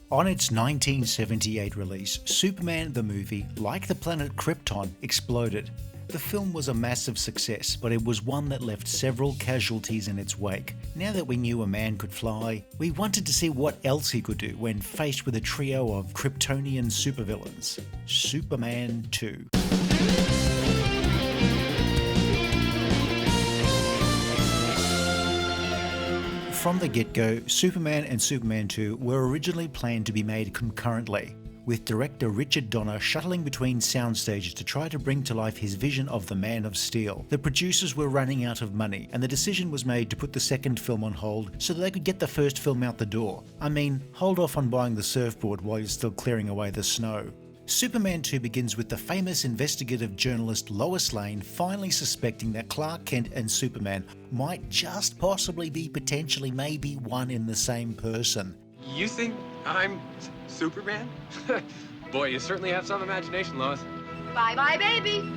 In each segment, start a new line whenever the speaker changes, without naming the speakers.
On its 1978 release, Superman the movie, like the planet Krypton, exploded. The film was a massive success, but it was one that left several casualties in its wake. Now that we knew a man could fly, we wanted to see what else he could do when faced with a trio of Kryptonian supervillains. Superman 2. From the get-go, Superman and Superman 2 were originally planned to be made concurrently, with director Richard Donner shuttling between sound stages to try to bring to life his vision of the Man of Steel. The producers were running out of money, and the decision was made to put the second film on hold so that they could get the first film out the door. I mean, hold off on buying the surfboard while you're still clearing away the snow. Superman 2 begins with the famous investigative journalist Lois Lane finally suspecting that Clark Kent and Superman might just possibly be potentially maybe one in the same person.
You think I'm Superman? Boy, you certainly have some imagination, Lois.
Bye-bye, baby.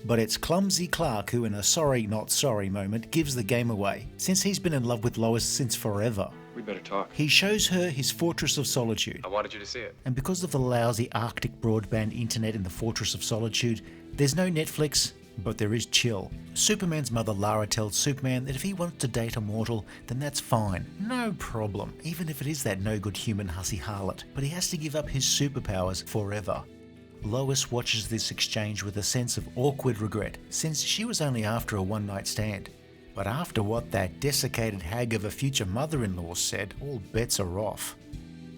But it's clumsy Clark who, in a sorry not sorry moment, gives the game away, since he's been in love with Lois since forever.
We better talk.
He shows her his Fortress of Solitude.
I wanted you to see it.
And because of the lousy Arctic broadband internet in the Fortress of Solitude, there's no Netflix, but there is chill. Superman's mother Lara tells Superman that if he wants to date a mortal, then that's fine, no problem, even if it is that no-good human hussy harlot, but he has to give up his superpowers forever. Lois watches this exchange with a sense of awkward regret, since she was only after a one-night stand. But after what that desiccated hag of a future mother-in-law said, all bets are off.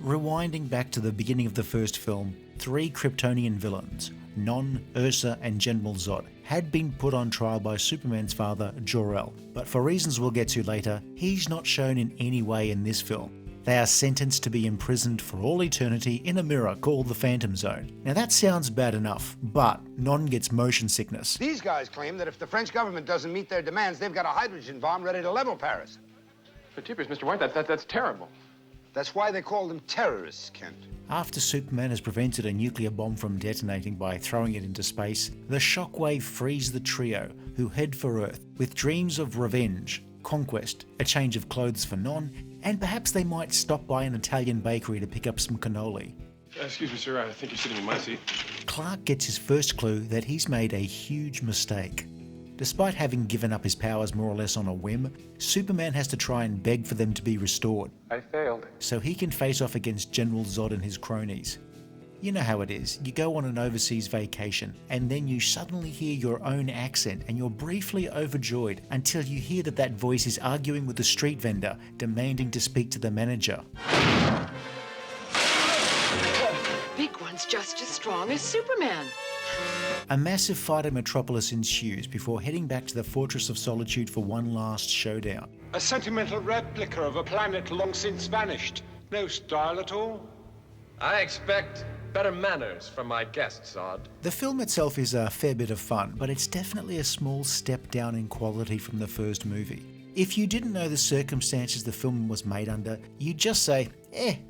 Rewinding back to the beginning of the first film, 3 Kryptonian villains, Non, Ursa and General Zod, had been put on trial by Superman's father, Jor-El. But for reasons we'll get to later, he's not shown in any way in this film. They are sentenced to be imprisoned for all eternity in a mirror called the Phantom Zone. Now that sounds bad enough, but Non gets motion sickness.
These guys claim that if the French government doesn't meet their demands, they've got a hydrogen bomb ready to level Paris.
But jeepers, Mr. White, that's terrible.
That's why they call them terrorists, Kent.
After Superman has prevented a nuclear bomb from detonating by throwing it into space, the shockwave frees the trio, who head for Earth, with dreams of revenge, conquest, a change of clothes for Non, and perhaps they might stop by an Italian bakery to pick up some cannoli.
Excuse me, sir, I think you're sitting in my seat.
Clark gets his first clue that he's made a huge mistake. Despite having given up his powers more or less on a whim, Superman has to try and beg for them to be restored.
I failed.
So he can face off against General Zod and his cronies. You know how it is, you go on an overseas vacation and then you suddenly hear your own accent and you're briefly overjoyed until you hear that voice is arguing with the street vendor, demanding to speak to the manager.
Big one's just as strong as Superman.
A massive fight in Metropolis ensues before heading back to the Fortress of Solitude for one last showdown.
A sentimental replica of a planet long since vanished. No style at all.
I expect better manners from my guests, Zod.
The film itself is a fair bit of fun, but it's definitely a small step down in quality from the first movie. If you didn't know the circumstances the film was made under, you'd just say,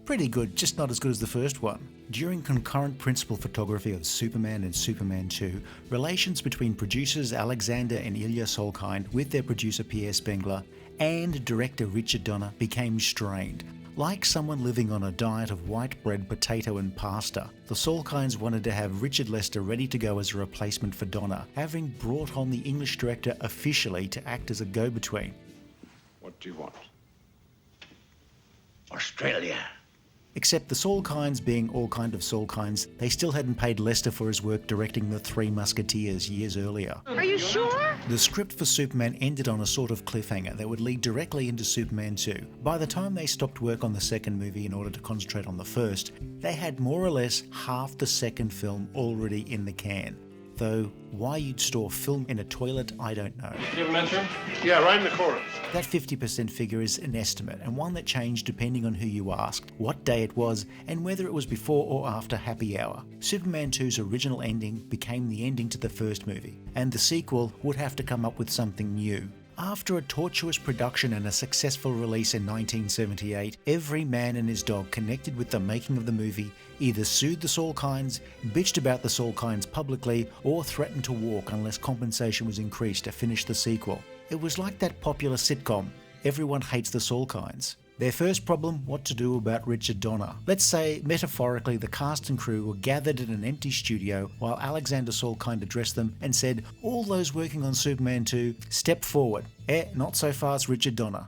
pretty good, just not as good as the first one. During concurrent principal photography of Superman and Superman 2, relations between producers Alexander and Ilya Solkind with their producer Pierre Spengler and director Richard Donner became strained. Like someone living on a diet of white bread, potato and pasta, the Solkinds wanted to have Richard Lester ready to go as a replacement for Donner, having brought on the English director officially to act as a go-between.
What do you want?
Australia.
Except the Solkinds being all kind of Solkinds, they still hadn't paid Lester for his work directing The Three Musketeers years earlier.
Are you sure?
The script for Superman ended on a sort of cliffhanger that would lead directly into Superman 2. By the time they stopped work on the second movie in order to concentrate on the first, they had more or less half the second film already in the can. Though, why you'd store film in a toilet, I don't know.
Do you have a men's room?
Yeah, right in the corner.
That 50% figure is an estimate, and one that changed depending on who you asked, what day it was, and whether it was before or after happy hour. Superman 2's original ending became the ending to the first movie, and the sequel would have to come up with something new. After a tortuous production and a successful release in 1978, every man and his dog connected with the making of the movie either sued the Solkinds, bitched about the Solkinds publicly, or threatened to walk unless compensation was increased to finish the sequel. It was like that popular sitcom, Everyone Hates the Solkinds. Their first problem, what to do about Richard Donner. Let's say, metaphorically, the cast and crew were gathered in an empty studio while Alexander Saul kind addressed them and said, all those working on Superman 2, step forward. Not so fast, Richard Donner.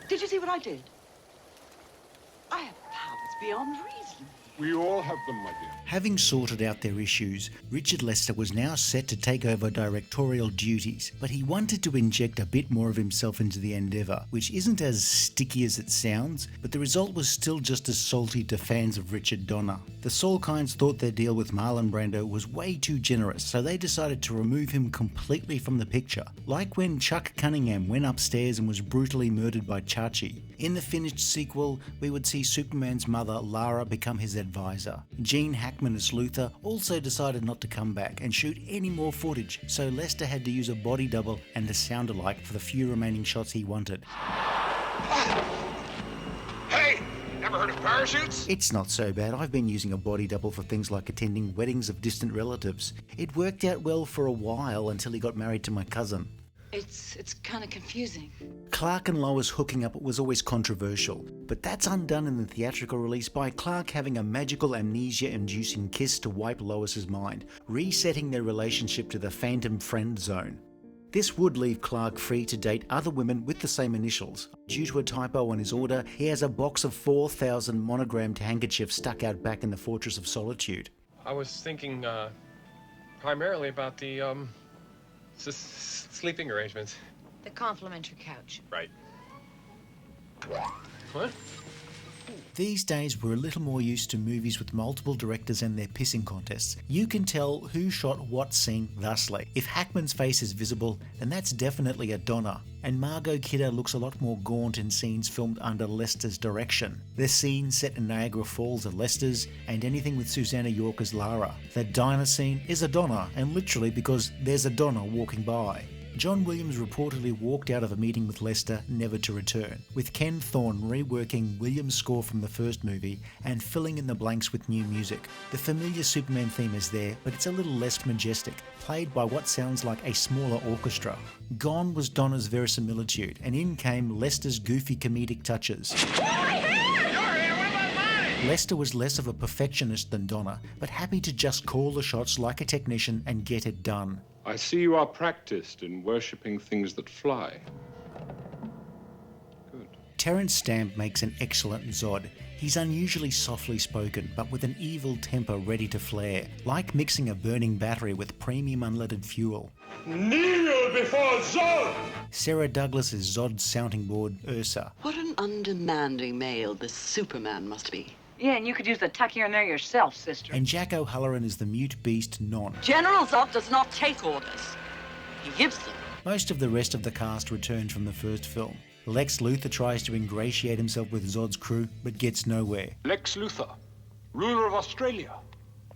Did you see what I did? I have powers beyond reason.
We all have them, my dear.
Having sorted out their issues, Richard Lester was now set to take over directorial duties, but he wanted to inject a bit more of himself into the endeavour, which isn't as sticky as it sounds, but the result was still just as salty to fans of Richard Donner. The Salkinds thought their deal with Marlon Brando was way too generous, so they decided to remove him completely from the picture, like when Chuck Cunningham went upstairs and was brutally murdered by Chachi. In the finished sequel, we would see Superman's mother, Lara, become his advisor. Gene Hackman as Luthor also decided not to come back and shoot any more footage, so Lester had to use a body double and a sound-alike for the few remaining shots he wanted.
Hey, never heard of parachutes?
It's not so bad. I've been using a body double for things like attending weddings of distant relatives. It worked out well for a while until he got married to my cousin.
It's kind of confusing.
Clark and Lois hooking up was always controversial, but that's undone in the theatrical release by Clark having a magical amnesia-inducing kiss to wipe Lois's mind, resetting their relationship to the phantom friend zone. This would leave Clark free to date other women with the same initials. Due to a typo on his order, he has a box of 4,000 monogrammed handkerchiefs stuck out back in the Fortress of Solitude.
I was thinking primarily about the sleeping arrangements.
The complimentary couch.
Right. What?
These days we're a little more used to movies with multiple directors and their pissing contests. You can tell who shot what scene thusly. If Hackman's face is visible, then that's definitely a Donner. And Margot Kidder looks a lot more gaunt in scenes filmed under Lester's direction. The scenes set in Niagara Falls are Lester's, and anything with Susanna York as Lara. The diner scene is a Donner, and literally because there's a Donner walking by. John Williams reportedly walked out of a meeting with Lester, never to return, with Ken Thorne reworking Williams' score from the first movie and filling in the blanks with new music. The familiar Superman theme is there, but it's a little less majestic, played by what sounds like a smaller orchestra. Gone was Donner's verisimilitude, and in came Lester's goofy comedic touches. Lester was less of a perfectionist than Donner, but happy to just call the shots like a technician and get it done.
I see you are practiced in worshipping things that fly. Good.
Terence Stamp makes an excellent Zod. He's unusually softly spoken, but with an evil temper ready to flare, like mixing a burning battery with premium unleaded fuel.
Kneel before Zod!
Sarah Douglas is Zod's sounding board, Ursa.
What an undemanding male this Superman must be.
Yeah, and you could use the tuck here and there yourself, sister.
And Jack O'Halloran is the mute beast, Non.
General Zod does not take orders. He gives them.
Most of the rest of the cast returned from the first film. Lex Luthor tries to ingratiate himself with Zod's crew, but gets nowhere.
Lex Luthor, ruler of Australia.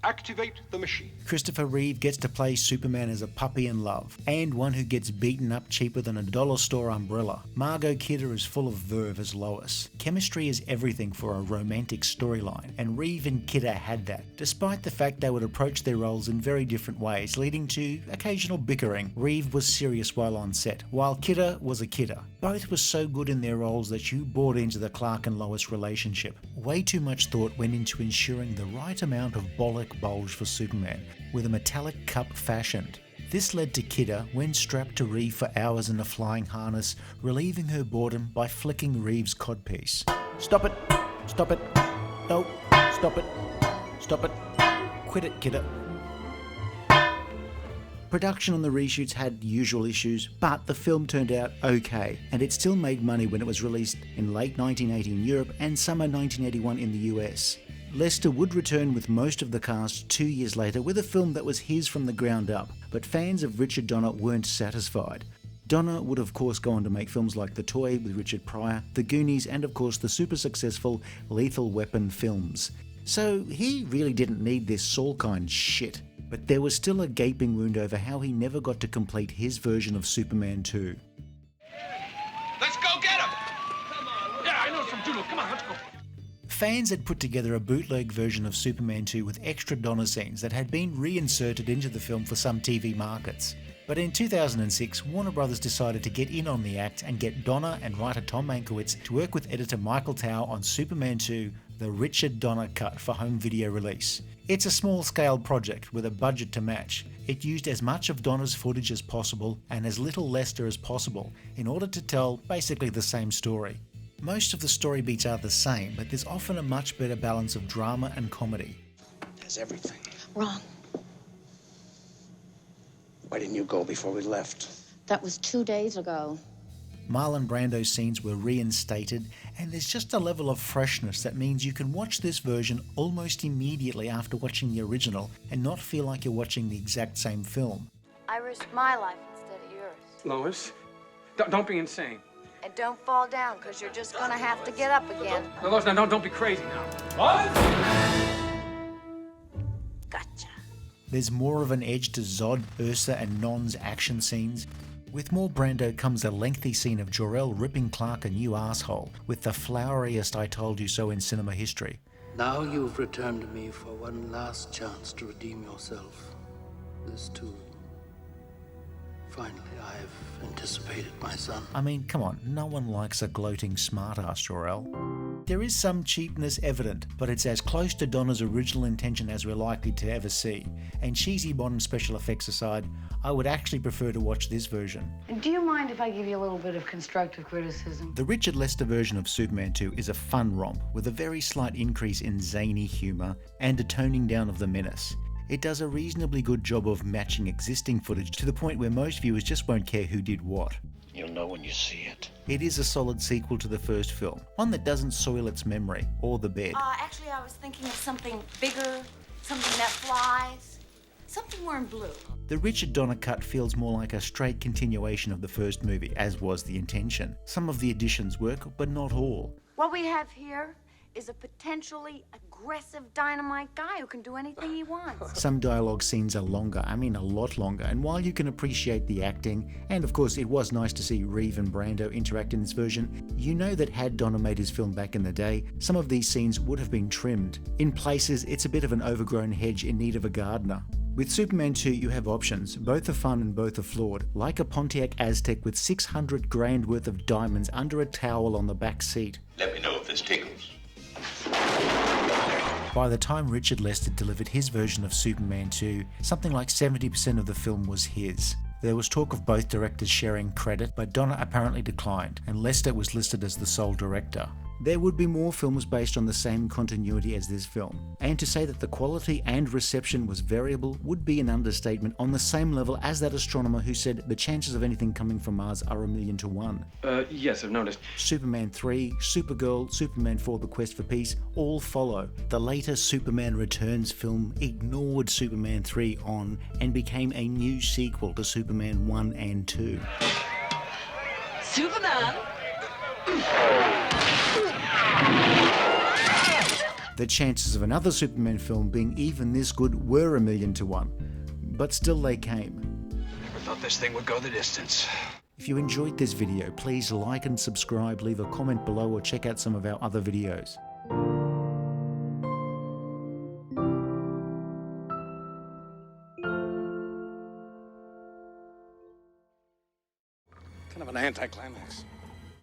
Activate the machine.
Christopher Reeve gets to play Superman as a puppy in love, and one who gets beaten up cheaper than a dollar store umbrella. Margot Kidder is full of verve as Lois. Chemistry is everything for a romantic storyline, and Reeve and Kidder had that, despite the fact they would approach their roles in very different ways, leading to occasional bickering. Reeve was serious while on set, while Kidder was a kidder. Both were so good in their roles that you bought into the Clark and Lois relationship. Way too much thought went into ensuring the right amount of bollock bulge for Superman, with a metallic cup fashioned. This led to Kidder, when strapped to Reeve for hours in a flying harness, relieving her boredom by flicking Reeve's codpiece. Stop it! Stop it! No! Stop it! Stop it! Quit it, Kidder! Production on the reshoots had usual issues, but the film turned out okay, and it still made money when it was released in late 1980 in Europe and summer 1981 in the US. Lester would return with most of the cast 2 years later with a film that was his from the ground up, but fans of Richard Donner weren't satisfied. Donner would of course go on to make films like The Toy with Richard Pryor, The Goonies, and of course the super successful Lethal Weapon films. So he really didn't need this Salkind shit. But there was still a gaping wound over how he never got to complete his version of Superman 2.
Let's go get him! Come on. Yeah, I know some doodle. Come on, let's go.
Fans had put together a bootleg version of Superman 2 with extra Donner scenes that had been reinserted into the film for some TV markets. But in 2006, Warner Brothers decided to get in on the act and get Donner and writer Tom Mankiewicz to work with editor Michael Tao on Superman 2, the Richard Donner cut for home video release. It's a small-scale project with a budget to match. It used as much of Donner's footage as possible and as little Lester as possible in order to tell basically the same story. Most of the story beats are the same, but there's often a much better balance of drama and comedy.
There's everything.
Wrong.
Why didn't you go before we left?
That was 2 days ago.
Marlon Brando's scenes were reinstated, and there's just a level of freshness that means you can watch this version almost immediately after watching the original and not feel like you're watching the exact same film.
I risked my life instead of yours.
Lois, don't be insane.
And don't fall down, because you're just gonna have to get up again.
No, Lois, now don't be crazy now.
What?
Gotcha.
There's more of an edge to Zod, Ursa and Non's action scenes. With more Brando comes a lengthy scene of Jor-El ripping Clark a new asshole, with the floweriest I told you so in cinema history.
Now you've returned to me for one last chance to redeem yourself. This too. Finally, I've anticipated my son.
I mean, come on, no one likes a gloating smartass Jor-El. There is some cheapness evident, but it's as close to Donner's original intention as we're likely to ever see. And cheesy modern special effects aside, I would actually prefer to watch this version.
And do you mind if I give you a little bit of constructive criticism?
The Richard Lester version of Superman 2 is a fun romp with a very slight increase in zany humour and a toning down of the menace. It does a reasonably good job of matching existing footage to the point where most viewers just won't care who did what.
You'll know when you see it.
It is a solid sequel to the first film, one that doesn't soil its memory or the bed.
Actually, I was thinking of something bigger, something that flies, something more in blue.
The Richard Donner cut feels more like a straight continuation of the first movie, as was the intention. Some of the additions work, but not all.
What we have here is a potentially aggressive dynamite guy who can do anything he wants.
Some dialogue scenes are longer, I mean a lot longer, and while you can appreciate the acting, and of course it was nice to see Reeve and Brando interact in this version, you know that had Donner made his film back in the day, some of these scenes would have been trimmed. In places, it's a bit of an overgrown hedge in need of a gardener. With Superman 2, you have options. Both are fun and both are flawed. Like a Pontiac Aztec with 600 grand worth of diamonds under a towel on the back seat.
Let me know if this tickles.
By the time Richard Lester delivered his version of Superman 2, something like 70% of the film was his. There was talk of both directors sharing credit, but Donner apparently declined, and Lester was listed as the sole director. There would be more films based on the same continuity as this film, and to say that the quality and reception was variable would be an understatement, on the same level as that astronomer who said the chances of anything coming from Mars are 1,000,000 to 1.
Yes, I've noticed.
Superman 3, Supergirl, Superman 4 The Quest for Peace all follow. The later Superman Returns film ignored Superman 3 on and became a new sequel to Superman 1 and 2.
Superman!
The chances of another Superman film being even this good were 1,000,000 to 1, but still they came.
Never thought this thing would go the distance.
If you enjoyed this video, please like and subscribe, leave a comment below or check out some of our other videos.
Kind of an anticlimax.